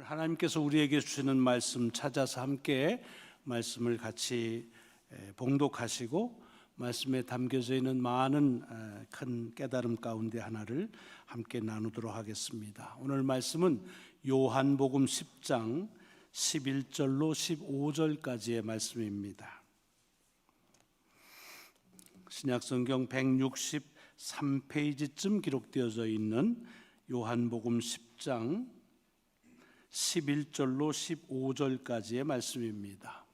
하나님께서 우리에게 주시는 말씀 찾아서 함께 말씀을 같이 봉독하시고 말씀에 담겨져 있는 많은 큰 깨달음 가운데 하나를 함께 나누도록 하겠습니다. 오늘 말씀은 요한복음 10장 11절로 15절까지의 말씀입니다. 신약성경 163페이지쯤 기록되어져 있는 요한복음 10장 11절로 15절까지의 말씀입니다.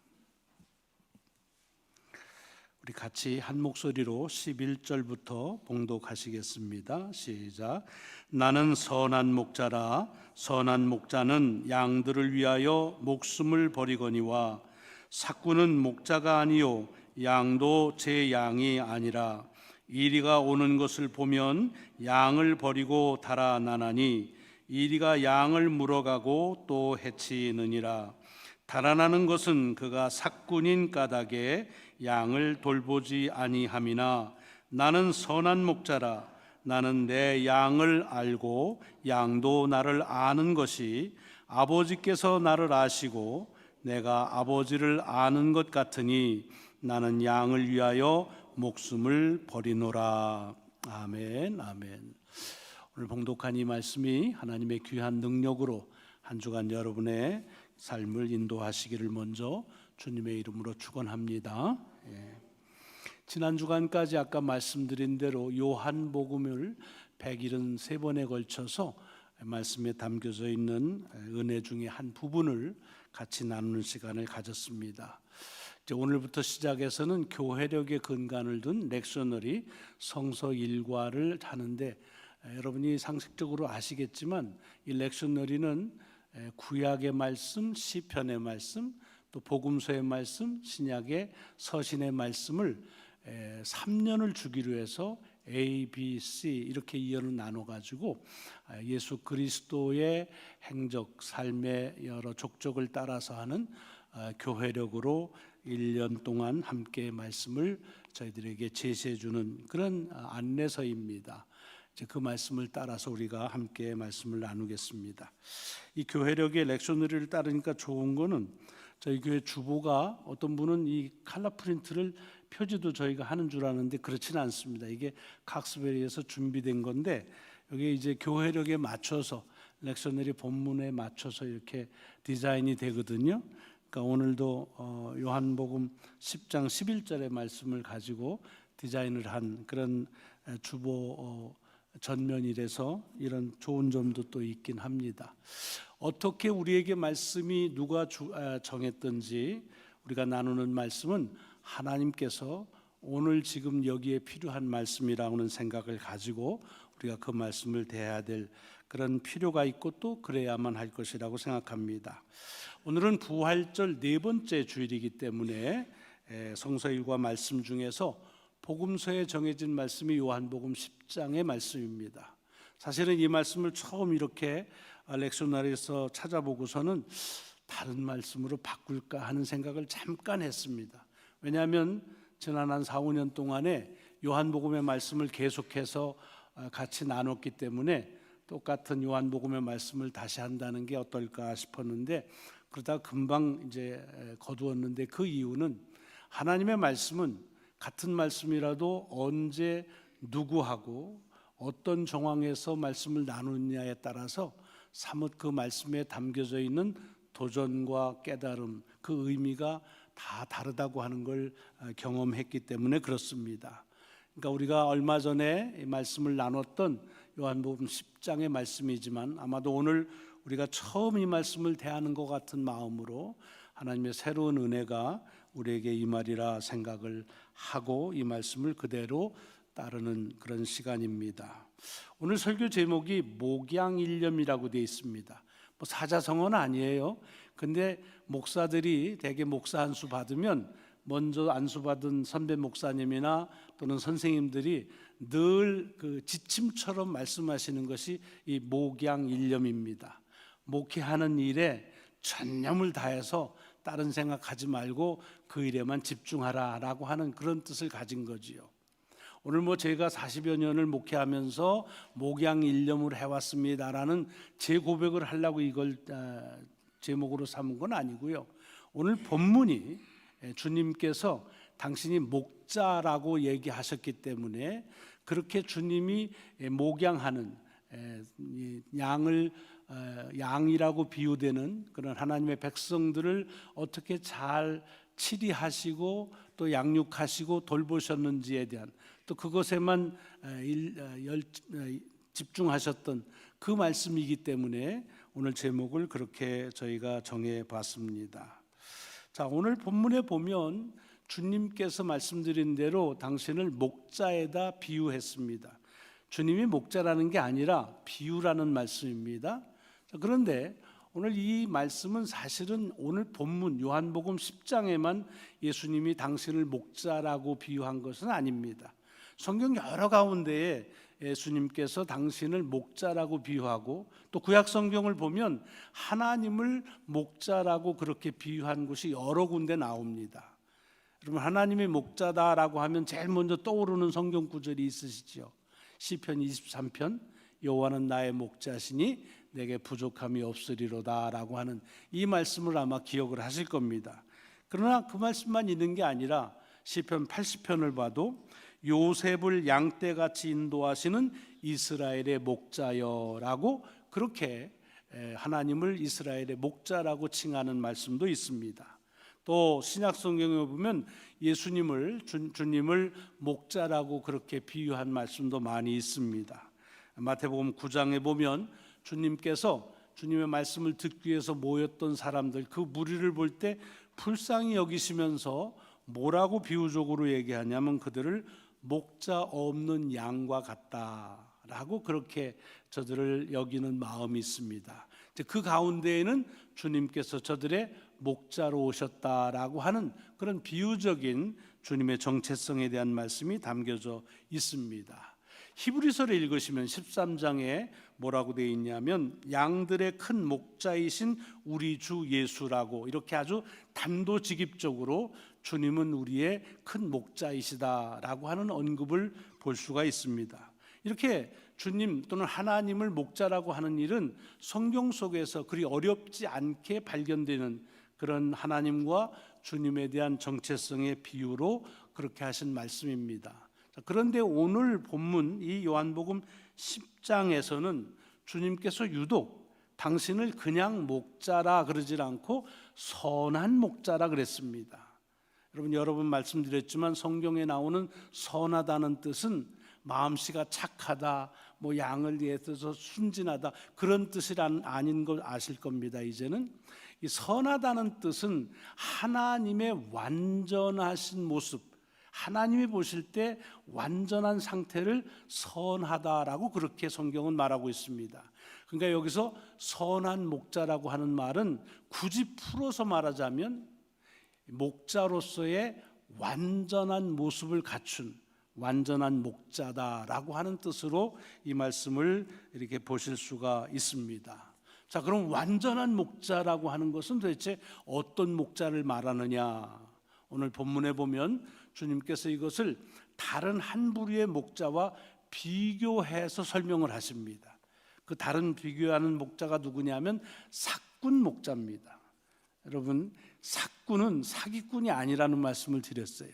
우리 같이 한 목소리로 11절부터 봉독하시겠습니다. 시작. 나는 선한 목자라. 선한 목자는 양들을 위하여 목숨을 버리거니와 삭구는 목자가 아니요 양도 제 양이 아니라 이리가 오는 것을 보면 양을 버리고 달아나나니 이리가 양을 물어가고 또 해치느니라. 달아나는 것은 그가 삭군인 까닭에 양을 돌보지 아니함이나 나는 선한 목자라. 나는 내 양을 알고 양도 나를 아는 것이 아버지께서 나를 아시고 내가 아버지를 아는 것 같으니 나는 양을 위하여 목숨을 버리노라. 아멘, 아멘. 오늘 봉독한 이 말씀이 하나님의 귀한 능력으로 한 주간 여러분의 삶을 인도하시기를 먼저 주님의 이름으로 축원합니다. 지난 주간까지 아까 말씀드린 대로 요한복음을 173번에 걸쳐서 말씀에 담겨져 있는 은혜 중에 한 부분을 같이 나누는 시간을 가졌습니다. 이제 오늘부터 시작해서는 교회력의 근간을 둔 렉셔너리 성서 일과를 하는데 여러분이 상식적으로 아시겠지만 이 렉셔너리는 구약의 말씀, 시편의 말씀, 또 복음서의 말씀, 신약의 서신의 말씀을 3년을 주기로 해서 A, B, C 이렇게 이연을 나눠가지고 예수 그리스도의 행적, 삶의 여러 족적을 따라서 하는 교회력으로 1년 동안 함께 말씀을 저희들에게 제시해 주는 그런 안내서입니다. 이제 그 말씀을 따라서 우리가 함께 말씀을 나누겠습니다. 이 교회력의 렉셔너리를 따르니까 좋은 거는 저희 교회 주보가 어떤 분은 이 칼라 프린트를 표지도 저희가 하는 줄 아는데 그렇지는 않습니다. 이게 각스베리에서 준비된 건데 여기 이제 교회력에 맞춰서 렉셔너리 본문에 맞춰서 이렇게 디자인이 되거든요. 그러니까 오늘도 요한복음 10장 11절의 말씀을 가지고 디자인을 한 그런 주보 전면이라서 이런 좋은 점도 또 있긴 합니다. 어떻게 우리에게 말씀이 누가 정했든지 우리가 나누는 말씀은 하나님께서 오늘 지금 여기에 필요한 말씀이라는 생각을 가지고 우리가 그 말씀을 대해야 될 그런 필요가 있고 또 그래야만 할 것이라고 생각합니다. 오늘은 부활절 네 번째 주일이기 때문에 성서일과 말씀 중에서 복음서에 정해진 말씀이 요한복음 10장의 말씀입니다. 사실은 이 말씀을 처음 이렇게 렉셔너리에서 찾아보고서는 다른 말씀으로 바꿀까 하는 생각을 잠깐 했습니다. 왜냐하면 지난 한 4, 5년 동안에 요한복음의 말씀을 계속해서 같이 나눴기 때문에 똑같은 요한복음의 말씀을 다시 한다는 게 어떨까 싶었는데 그러다 금방 이제 거두었는데 그 이유는 하나님의 말씀은 같은 말씀이라도 언제 누구하고 어떤 정황에서 말씀을 나누느냐에 따라서 사뭇 그 말씀에 담겨져 있는 도전과 깨달음, 그 의미가 다 다르다고 하는 걸 경험했기 때문에 그렇습니다. 그러니까 우리가 얼마 전에 이 말씀을 나눴던 요한복음 10장의 말씀이지만 아마도 오늘 우리가 처음 이 말씀을 대하는 것 같은 마음으로 하나님의 새로운 은혜가 우리에게 임하리라 생각을 하고 이 말씀을 그대로 따르는 그런 시간입니다. 오늘 설교 제목이 목양일념이라고 되어 있습니다. 뭐 사자성어는 아니에요. 근데 목사들이 대개 목사 안수 받으면 먼저 안수받은 선배 목사님이나 또는 선생님들이 늘 그 지침처럼 말씀하시는 것이 이 목양일념입니다. 목회하는 일에 전념을 다해서 다른 생각하지 말고 그 일에만 집중하라라고 하는 그런 뜻을 가진 거지요. 오늘 뭐 제가 40여 년을 목회하면서 목양 일념을 해왔습니다라는 제 고백을 하려고 이걸 제목으로 삼은 건 아니고요. 오늘 본문이 주님께서 당신이 목자라고 얘기하셨기 때문에 그렇게 주님이 목양하는 양을 양이라고 비유되는 그런 하나님의 백성들을 어떻게 잘 치리하시고 또 양육하시고 돌보셨는지에 대한 또 그것에만 집중하셨던 그 말씀이기 때문에 오늘 제목을 그렇게 저희가 정해 봤습니다. 자, 오늘 본문에 보면 주님께서 말씀드린 대로 당신을 목자에다 비유했습니다. 주님이 목자라는 게 아니라 비유라는 말씀입니다. 자, 그런데 오늘 이 말씀은 사실은 오늘 본문 요한복음 10장에만 예수님이 당신을 목자라고 비유한 것은 아닙니다. 성경 여러 가운데에 예수님께서 당신을 목자라고 비유하고 또 구약 성경을 보면 하나님을 목자라고 그렇게 비유한 곳이 여러 군데 나옵니다. 여러분, 하나님이 목자다라고 하면 제일 먼저 떠오르는 성경 구절이 있으시죠. 시편 23편 여호와는 나의 목자시니 내게 부족함이 없으리로다라고 하는 이 말씀을 아마 기억을 하실 겁니다. 그러나 그 말씀만 있는 게 아니라 시편 80편을 봐도 요셉을 양떼같이 인도하시는 이스라엘의 목자여라고 그렇게 하나님을 이스라엘의 목자라고 칭하는 말씀도 있습니다. 또 신약 성경에 보면 예수님을 주님을 목자라고 그렇게 비유한 말씀도 많이 있습니다. 마태복음 9장에 보면 주님께서 주님의 말씀을 듣기 위해서 모였던 사람들 그 무리를 볼 때 불쌍히 여기시면서 뭐라고 비유적으로 얘기하냐면 그들을 목자 없는 양과 같다라고 그렇게 저들을 여기는 마음이 있습니다. 그 가운데에는 주님께서 저들의 목자로 오셨다라고 하는 그런 비유적인 주님의 정체성에 대한 말씀이 담겨져 있습니다. 히브리서를 읽으시면 13장에 뭐라고 되어 있냐면 양들의 큰 목자이신 우리 주 예수라고 이렇게 아주 단도직입적으로 주님은 우리의 큰 목자이시다라고 하는 언급을 볼 수가 있습니다. 이렇게 주님 또는 하나님을 목자라고 하는 일은 성경 속에서 그리 어렵지 않게 발견되는 그런 하나님과 주님에 대한 정체성의 비유로 그렇게 하신 말씀입니다. 그런데 오늘 본문 이 요한복음 10장에서는 주님께서 유독 당신을 그냥 목자라 그러질 않고 선한 목자라 그랬습니다. 여러 번 말씀드렸지만 성경에 나오는 선하다는 뜻은 마음씨가 착하다, 뭐 양을 위해서 순진하다 그런 뜻이 아닌 걸 아실 겁니다. 이제는 이 선하다는 뜻은 하나님의 완전하신 모습, 하나님이 보실 때 완전한 상태를 선하다라고 그렇게 성경은 말하고 있습니다. 그러니까 여기서 선한 목자라고 하는 말은 굳이 풀어서 말하자면 목자로서의 완전한 모습을 갖춘 완전한 목자다라고 하는 뜻으로 이 말씀을 이렇게 보실 수가 있습니다. 자, 그럼 완전한 목자라고 하는 것은 도대체 어떤 목자를 말하느냐? 오늘 본문에 보면 주님께서 이것을 다른 한 부류의 목자와 비교해서 설명을 하십니다. 그 다른 비교하는 목자가 누구냐면 삭군 목자입니다. 여러분, 삭군은 사기꾼이 아니라는 말씀을 드렸어요.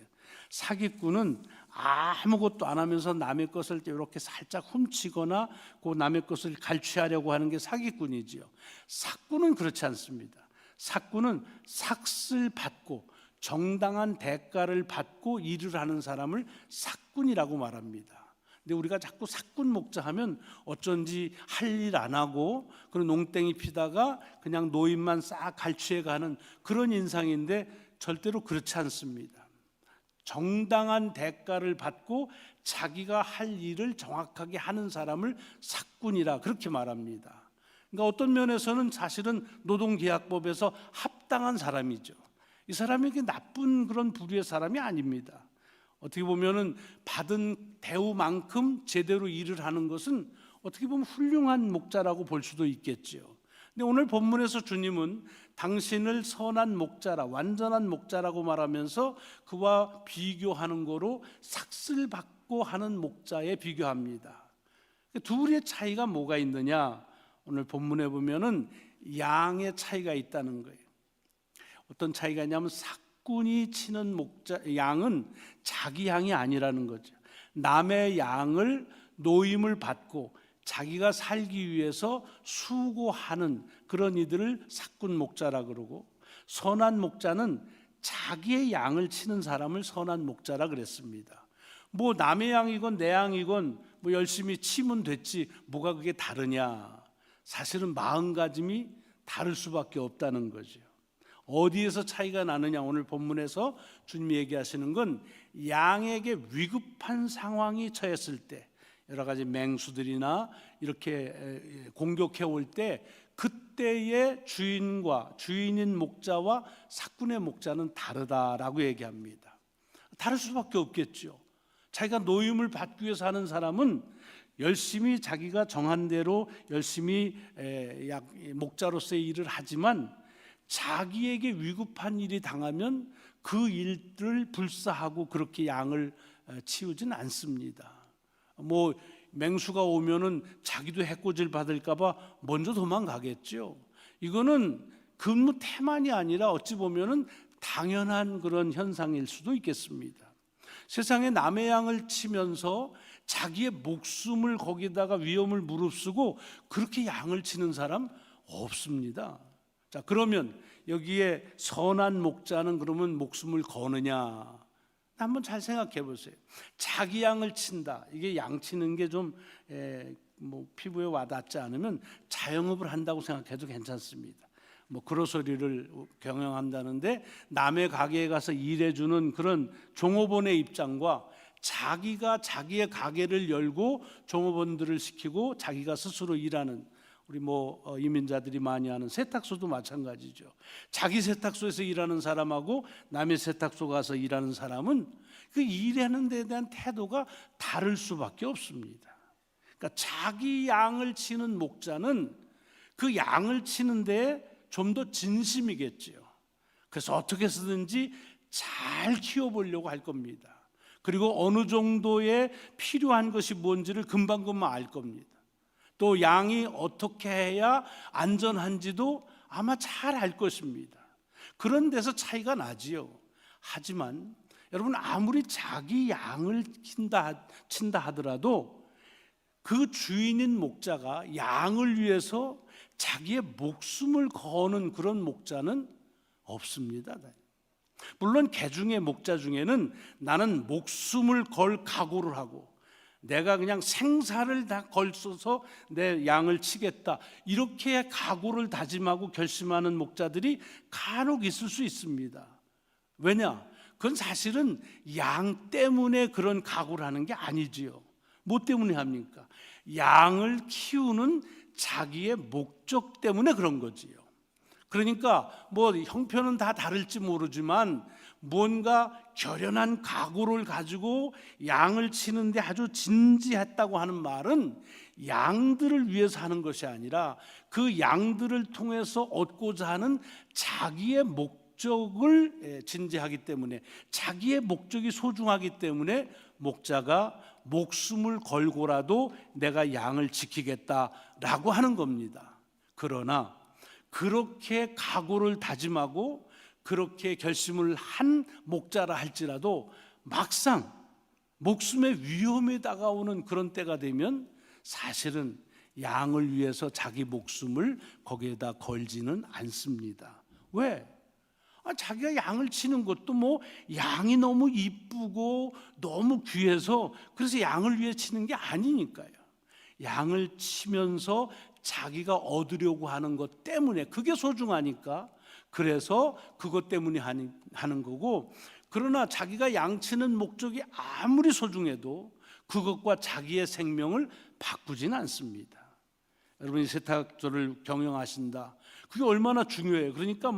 사기꾼은 아무것도 안 하면서 남의 것을 이렇게 살짝 훔치거나 그 남의 것을 갈취하려고 하는 게 사기꾼이지요. 삭군은 그렇지 않습니다. 삭군은 삭슬 받고 정당한 대가를 받고 일을 하는 사람을 삭군이라고 말합니다. 근데 우리가 자꾸 삭군 목자 하면 어쩐지 할 일 안 하고 그런 농땡이 피다가 그냥 노인만 싹 갈취해 가는 그런 인상인데 절대로 그렇지 않습니다. 정당한 대가를 받고 자기가 할 일을 정확하게 하는 사람을 삭군이라 그렇게 말합니다. 그러니까 어떤 면에서는 사실은 노동계약법에서 합당한 사람이죠. 이 사람이 나쁜 그런 부류의 사람이 아닙니다. 어떻게 보면은 받은 대우만큼 제대로 일을 하는 것은 어떻게 보면 훌륭한 목자라고 볼 수도 있겠죠. 근데 오늘 본문에서 주님은 당신을 선한 목자라, 완전한 목자라고 말하면서 그와 비교하는 거로 삭슬 받고 하는 목자에 비교합니다. 둘의 차이가 뭐가 있느냐? 오늘 본문에 보면은 양의 차이가 있다는 거예요. 어떤 차이가 있냐면 삭군이 치는 양은 자기 양이 아니라는 거죠. 남의 양을 노임을 받고 자기가 살기 위해서 수고하는 그런 이들을 삭군 목자라 그러고, 선한 목자는 자기의 양을 치는 사람을 선한 목자라 그랬습니다. 뭐 남의 양이건 내 양이건 뭐 열심히 치면 됐지 뭐가 그게 다르냐? 사실은 마음가짐이 다를 수밖에 없다는 거죠. 어디에서 차이가 나느냐? 오늘 본문에서 주님이 얘기하시는 건 양에게 위급한 상황이 처했을 때, 여러 가지 맹수들이나 이렇게 공격해 올 때 그때의 주인인 목자와 삭군의 목자는 다르다라고 얘기합니다. 다를 수밖에 없겠죠. 자기가 노임을 받기 위해서 하는 사람은 열심히 자기가 정한 대로 열심히 목자로서의 일을 하지만 자기에게 위급한 일이 당하면 그 일을 불사하고 그렇게 양을 치우진 않습니다. 뭐 맹수가 오면은 자기도 해코지를 받을까 봐 먼저 도망가겠죠. 이거는 근무 태만이 아니라 어찌 보면은 당연한 그런 현상일 수도 있겠습니다. 세상에 남의 양을 치면서 자기의 목숨을 거기다가 위험을 무릅쓰고 그렇게 양을 치는 사람 없습니다. 자, 그러면 여기에 선한 목자는 그러면 목숨을 거느냐? 한번 잘 생각해 보세요. 자기 양을 친다. 이게 양 치는 게 좀 피부에 와닿지 않으면 자영업을 한다고 생각해도 괜찮습니다. 뭐 그로서리를 경영한다는데 남의 가게에 가서 일해주는 그런 종업원의 입장과 자기가 자기의 가게를 열고 종업원들을 시키고 자기가 스스로 일하는, 우리 이민자들이 많이 하는 세탁소도 마찬가지죠. 자기 세탁소에서 일하는 사람하고 남의 세탁소 가서 일하는 사람은 그 일하는 데에 대한 태도가 다를 수밖에 없습니다. 그러니까 자기 양을 치는 목자는 그 양을 치는데 좀 더 진심이겠죠. 그래서 어떻게 해서든지 잘 키워보려고 할 겁니다. 그리고 어느 정도의 필요한 것이 뭔지를 금방금방 알 겁니다. 또 양이 어떻게 해야 안전한지도 아마 잘 알 것입니다. 그런 데서 차이가 나지요. 하지만 여러분, 아무리 자기 양을 친다 하더라도 그 주인인 목자가 양을 위해서 자기의 목숨을 거는 그런 목자는 없습니다. 물론 개중의 목자 중에는 나는 목숨을 걸 각오를 하고 내가 그냥 생사를 다 걸어서 내 양을 치겠다, 이렇게 각오를 다짐하고 결심하는 목자들이 간혹 있을 수 있습니다. 왜냐? 그건 사실은 양 때문에 그런 각오를 하는 게 아니지요. 뭐 때문에 합니까? 양을 키우는 자기의 목적 때문에 그런 거지요. 그러니까 형편은 다 다를지 모르지만 뭔가 결연한 각오를 가지고 양을 치는데 아주 진지했다고 하는 말은 양들을 위해서 하는 것이 아니라 그 양들을 통해서 얻고자 하는 자기의 목적을 진지하기 때문에, 자기의 목적이 소중하기 때문에 목자가 목숨을 걸고라도 내가 양을 지키겠다라고 하는 겁니다. 그러나 그렇게 각오를 다짐하고 그렇게 결심을 한 목자라 할지라도 막상 목숨의 위험이 다가오는 그런 때가 되면 사실은 양을 위해서 자기 목숨을 거기에다 걸지는 않습니다. 왜? 자기가 양을 치는 것도 양이 너무 이쁘고 너무 귀해서 그래서 양을 위해 치는 게 아니니까요. 양을 치면서 자기가 얻으려고 하는 것 때문에, 그게 소중하니까 그래서 그것 때문에 하는 거고, 그러나 자기가 양치는 목적이 아무리 소중해도 그것과 자기의 생명을 바꾸지는 않습니다. 여러분이 세탁소를 경영하신다, 그게 얼마나 중요해요. 그러니까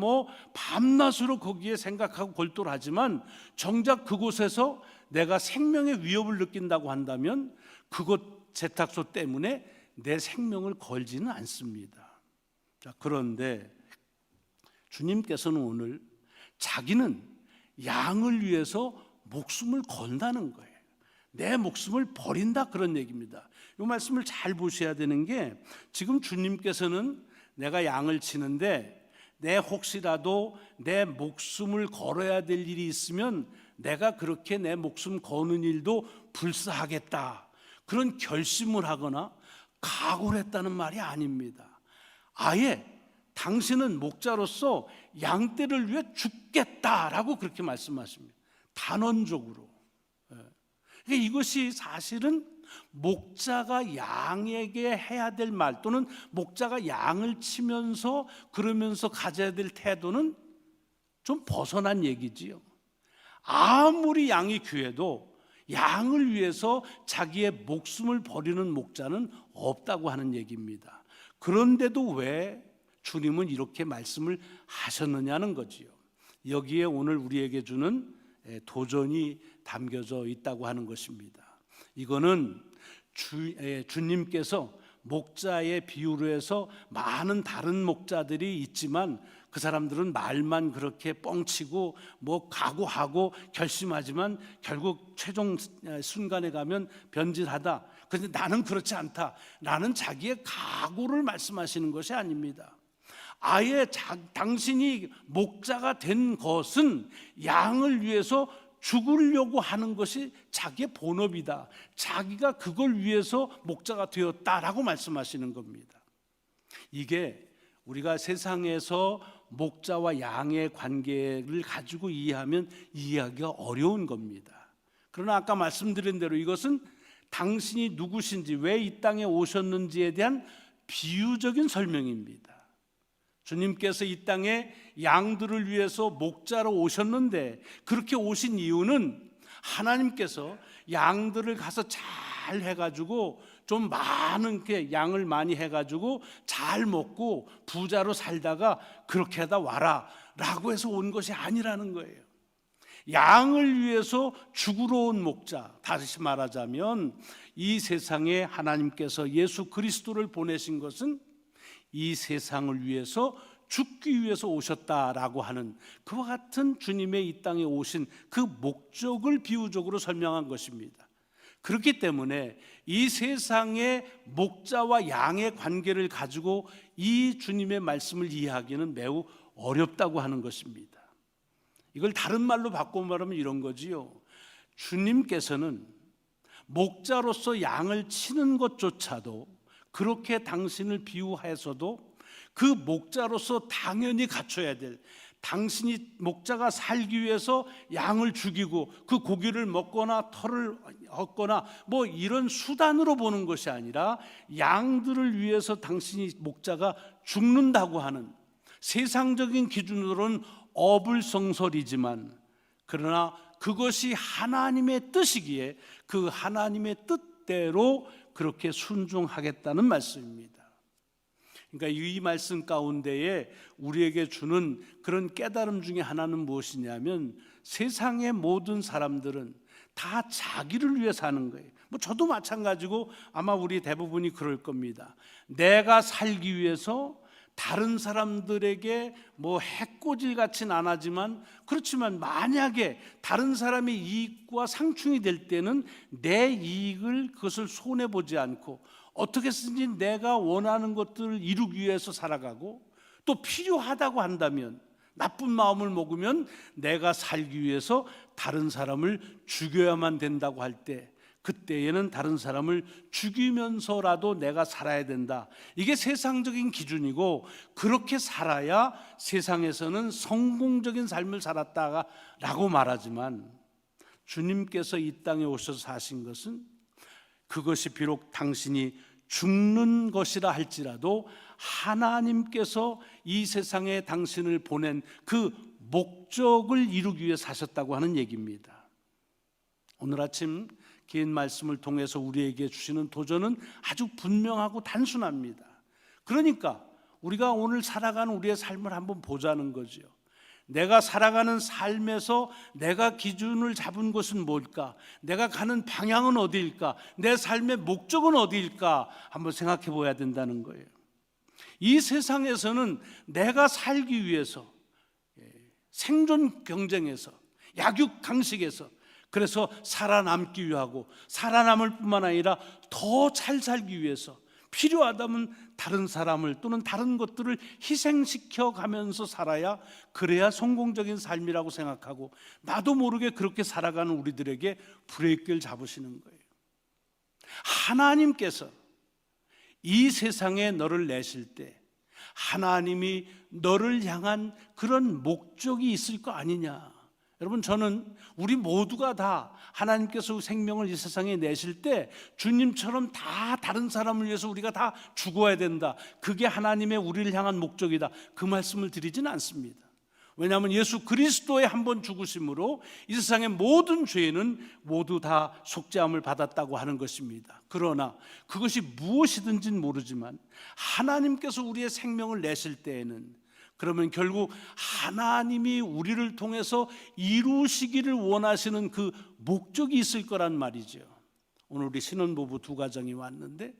밤낮으로 거기에 생각하고 골똘하지만 정작 그곳에서 내가 생명의 위협을 느낀다고 한다면 그곳 세탁소 때문에 내 생명을 걸지는 않습니다. 자, 그런데 주님께서는 오늘 자기는 양을 위해서 목숨을 건다는 거예요. 내 목숨을 버린다, 그런 얘기입니다. 이 말씀을 잘 보셔야 되는 게, 지금 주님께서는 내가 양을 치는데 내 혹시라도 내 목숨을 걸어야 될 일이 있으면 내가 그렇게 내 목숨 거는 일도 불사하겠다, 그런 결심을 하거나 각오를 했다는 말이 아닙니다. 아예 당신은 목자로서 양떼를 위해 죽겠다라고 그렇게 말씀하십니다. 단언적으로. 그러니까 이것이 사실은 목자가 양에게 해야 될 말, 또는 목자가 양을 치면서 그러면서 가져야 될 태도는 좀 벗어난 얘기지요. 아무리 양이 귀해도 양을 위해서 자기의 목숨을 버리는 목자는 없다고 하는 얘기입니다. 그런데도 왜 주님은 이렇게 말씀을 하셨느냐는 거지요. 여기에 오늘 우리에게 주는 도전이 담겨져 있다고 하는 것입니다. 이거는 주님께서 목자의 비유로 해서 많은 다른 목자들이 있지만 그 사람들은 말만 그렇게 뻥치고 뭐 각오하고 결심하지만 결국 최종 순간에 가면 변질하다. 그런데 나는 그렇지 않다, 나는 자기의 각오를 말씀하시는 것이 아닙니다. 아예 당신이 목자가 된 것은 양을 위해서 죽으려고 하는 것이 자기의 본업이다, 자기가 그걸 위해서 목자가 되었다라고 말씀하시는 겁니다. 이게 우리가 세상에서 목자와 양의 관계를 가지고 이해하면 이해하기가 어려운 겁니다. 그러나 아까 말씀드린 대로 이것은 당신이 누구신지, 왜 이 땅에 오셨는지에 대한 비유적인 설명입니다. 주님께서 이 땅에 양들을 위해서 목자로 오셨는데, 그렇게 오신 이유는 하나님께서 양들을 가서 잘 해가지고 좀 많은 게 양을 많이 해가지고 잘 먹고 부자로 살다가 그렇게 하다 와라 라고 해서 온 것이 아니라는 거예요. 양을 위해서 죽으러 온 목자, 다시 말하자면 이 세상에 하나님께서 예수 그리스도를 보내신 것은 이 세상을 위해서 죽기 위해서 오셨다라고 하는 그와 같은 주님의 이 땅에 오신 그 목적을 비유적으로 설명한 것입니다. 그렇기 때문에 이 세상의 목자와 양의 관계를 가지고 이 주님의 말씀을 이해하기는 매우 어렵다고 하는 것입니다. 이걸 다른 말로 바꿔 말하면 이런 거지요. 주님께서는 목자로서 양을 치는 것조차도, 그렇게 당신을 비유해서도 그 목자로서 당연히 갖춰야 될, 당신이 목자가 살기 위해서 양을 죽이고 그 고기를 먹거나 털을 얻거나 뭐 이런 수단으로 보는 것이 아니라 양들을 위해서 당신이 목자가 죽는다고 하는, 세상적인 기준으로는 어불성설이지만 그러나 그것이 하나님의 뜻이기에 그 하나님의 뜻대로 그렇게 순종하겠다는 말씀입니다. 그러니까 이 말씀 가운데에 우리에게 주는 그런 깨달음 중에 하나는 무엇이냐면, 세상의 모든 사람들은 다 자기를 위해 사는 거예요. 뭐 저도 마찬가지고 아마 우리 대부분이 그럴 겁니다. 내가 살기 위해서 다른 사람들에게 뭐 해코지 같진 않았지만, 그렇지만 만약에 다른 사람의 이익과 상충이 될 때는 내 이익을, 그것을 손해보지 않고 어떻게 쓰든지 내가 원하는 것들을 이루기 위해서 살아가고, 또 필요하다고 한다면, 나쁜 마음을 먹으면 내가 살기 위해서 다른 사람을 죽여야만 된다고 할 때, 그때에는 다른 사람을 죽이면서라도 내가 살아야 된다. 이게 세상적인 기준이고, 그렇게 살아야 세상에서는 성공적인 삶을 살았다라고 말하지만, 주님께서 이 땅에 오셔서 사신 것은 그것이 비록 당신이 죽는 것이라 할지라도 하나님께서 이 세상에 당신을 보낸 그 목적을 이루기 위해 사셨다고 하는 얘기입니다. 오늘 아침 긴 말씀을 통해서 우리에게 주시는 도전은 아주 분명하고 단순합니다. 그러니까 우리가 오늘 살아가는 우리의 삶을 한번 보자는 거죠. 내가 살아가는 삶에서 내가 기준을 잡은 것은 뭘까? 내가 가는 방향은 어디일까? 내 삶의 목적은 어디일까? 한번 생각해 봐야 된다는 거예요. 이 세상에서는 내가 살기 위해서 생존 경쟁에서, 약육강식에서 그래서 살아남기 위하고 살아남을 뿐만 아니라 더 잘 살기 위해서 필요하다면 다른 사람을 또는 다른 것들을 희생시켜 가면서 살아야, 그래야 성공적인 삶이라고 생각하고 나도 모르게 그렇게 살아가는 우리들에게 브레이크를 잡으시는 거예요. 하나님께서 이 세상에 너를 내실 때 하나님이 너를 향한 그런 목적이 있을 거 아니냐. 여러분, 저는 우리 모두가 다 하나님께서 생명을 이 세상에 내실 때 주님처럼 다 다른 사람을 위해서 우리가 다 죽어야 된다, 그게 하나님의 우리를 향한 목적이다, 그 말씀을 드리지는 않습니다. 왜냐하면 예수 그리스도의 한 번 죽으심으로 이 세상의 모든 죄는 모두 다 속죄함을 받았다고 하는 것입니다. 그러나 그것이 무엇이든지는 모르지만 하나님께서 우리의 생명을 내실 때에는, 그러면 결국 하나님이 우리를 통해서 이루시기를 원하시는 그 목적이 있을 거란 말이죠. 오늘 우리 신혼부부 두 가정이 왔는데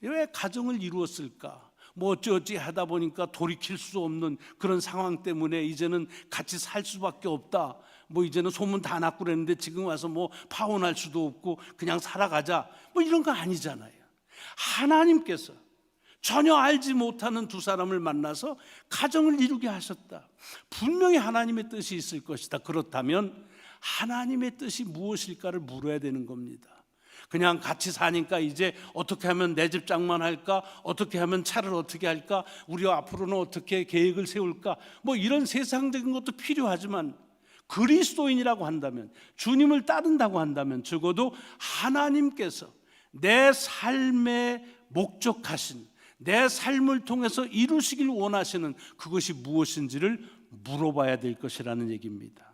왜 가정을 이루었을까? 뭐 어찌어찌 하다 보니까 돌이킬 수 없는 그런 상황 때문에 이제는 같이 살 수밖에 없다, 뭐 이제는 소문 다 났고 그랬는데 지금 와서 뭐 파혼할 수도 없고 그냥 살아가자, 뭐 이런 거 아니잖아요. 하나님께서 전혀 알지 못하는 두 사람을 만나서 가정을 이루게 하셨다. 분명히 하나님의 뜻이 있을 것이다. 그렇다면 하나님의 뜻이 무엇일까를 물어야 되는 겁니다. 그냥 같이 사니까 이제 어떻게 하면 내 집 장만할까, 어떻게 하면 차를 어떻게 할까, 우리 앞으로는 어떻게 계획을 세울까, 뭐 이런 세상적인 것도 필요하지만 그리스도인이라고 한다면, 주님을 따른다고 한다면 적어도 하나님께서 내 삶에 목적하신, 내 삶을 통해서 이루시길 원하시는 그것이 무엇인지를 물어봐야 될 것이라는 얘기입니다.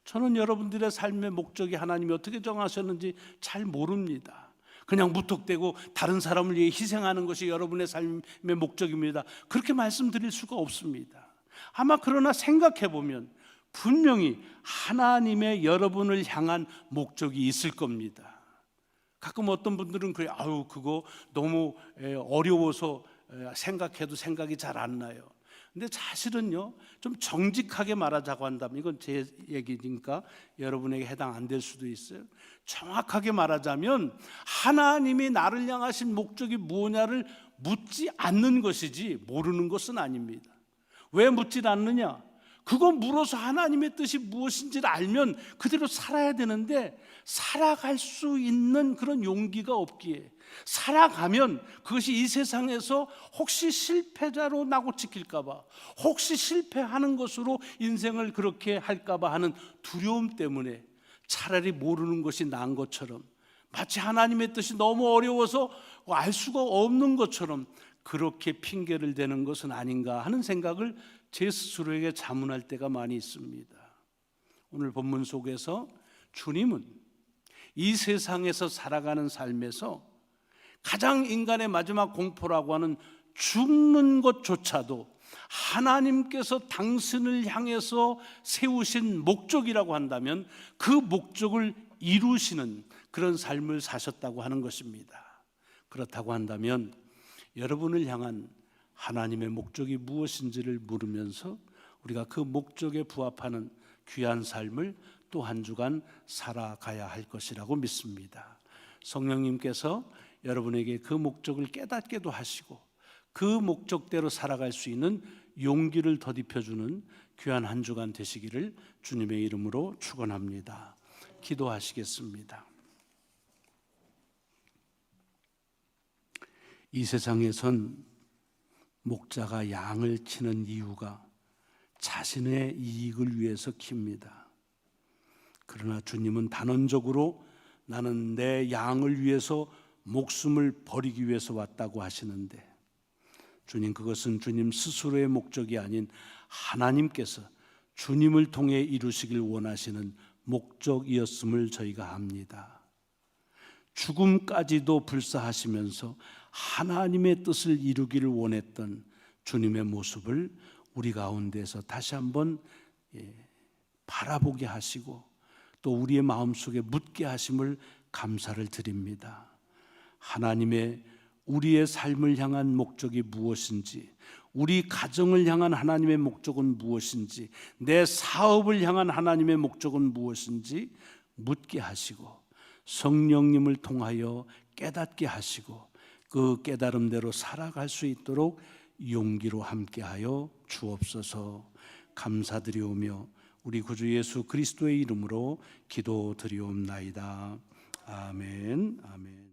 저는 여러분들의 삶의 목적이 하나님이 어떻게 정하셨는지 잘 모릅니다. 그냥 무턱대고 다른 사람을 위해 희생하는 것이 여러분의 삶의 목적입니다, 그렇게 말씀드릴 수가 없습니다. 아마 그러나 생각해 보면 분명히 하나님의 여러분을 향한 목적이 있을 겁니다. 가끔 어떤 분들은 그래요. 아유, 그거 너무 어려워서 생각해도 생각이 잘 안 나요. 근데 사실은요, 좀 정직하게 말하자고 한다면, 이건 제 얘기니까 여러분에게 해당 안 될 수도 있어요. 정확하게 말하자면 하나님이 나를 향하신 목적이 뭐냐를 묻지 않는 것이지 모르는 것은 아닙니다. 왜 묻지 않느냐? 그거 물어서 하나님의 뜻이 무엇인지를 알면 그대로 살아야 되는데 살아갈 수 있는 그런 용기가 없기에, 살아가면 그것이 이 세상에서 혹시 실패자로 나고 찍힐까봐, 혹시 실패하는 것으로 인생을 그렇게 할까봐 하는 두려움 때문에 차라리 모르는 것이 나은 것처럼, 마치 하나님의 뜻이 너무 어려워서 알 수가 없는 것처럼 그렇게 핑계를 대는 것은 아닌가 하는 생각을 제 스스로에게 자문할 때가 많이 있습니다. 오늘 본문 속에서 주님은 이 세상에서 살아가는 삶에서 가장 인간의 마지막 공포라고 하는 죽는 것조차도 하나님께서 당신을 향해서 세우신 목적이라고 한다면 그 목적을 이루시는 그런 삶을 사셨다고 하는 것입니다. 그렇다고 한다면 여러분을 향한 하나님의 목적이 무엇인지를 물으면서 우리가 그 목적에 부합하는 귀한 삶을 또 한 주간 살아가야 할 것이라고 믿습니다. 성령님께서 여러분에게 그 목적을 깨닫게도 하시고 그 목적대로 살아갈 수 있는 용기를 더딥혀주는 귀한 한 주간 되시기를 주님의 이름으로 축원합니다. 기도하시겠습니다. 이 세상에선 목자가 양을 치는 이유가 자신의 이익을 위해서 킵니다. 그러나 주님은 단언적으로 나는 내 양을 위해서 목숨을 버리기 위해서 왔다고 하시는데, 주님, 그것은 주님 스스로의 목적이 아닌 하나님께서 주님을 통해 이루시길 원하시는 목적이었음을 저희가 압니다. 죽음까지도 불사하시면서 하나님의 뜻을 이루기를 원했던 주님의 모습을 우리 가운데서 다시 한번 바라보게 하시고 또 우리의 마음속에 묻게 하심을 감사를 드립니다. 하나님의 우리의 삶을 향한 목적이 무엇인지, 우리 가정을 향한 하나님의 목적은 무엇인지, 내 사업을 향한 하나님의 목적은 무엇인지 묻게 하시고 성령님을 통하여 깨닫게 하시고 그 깨달음대로 살아갈 수 있도록 용기로 함께하여 주옵소서. 감사드리오며 우리 구주 예수 그리스도의 이름으로 기도드리옵나이다. 아멘. 아멘.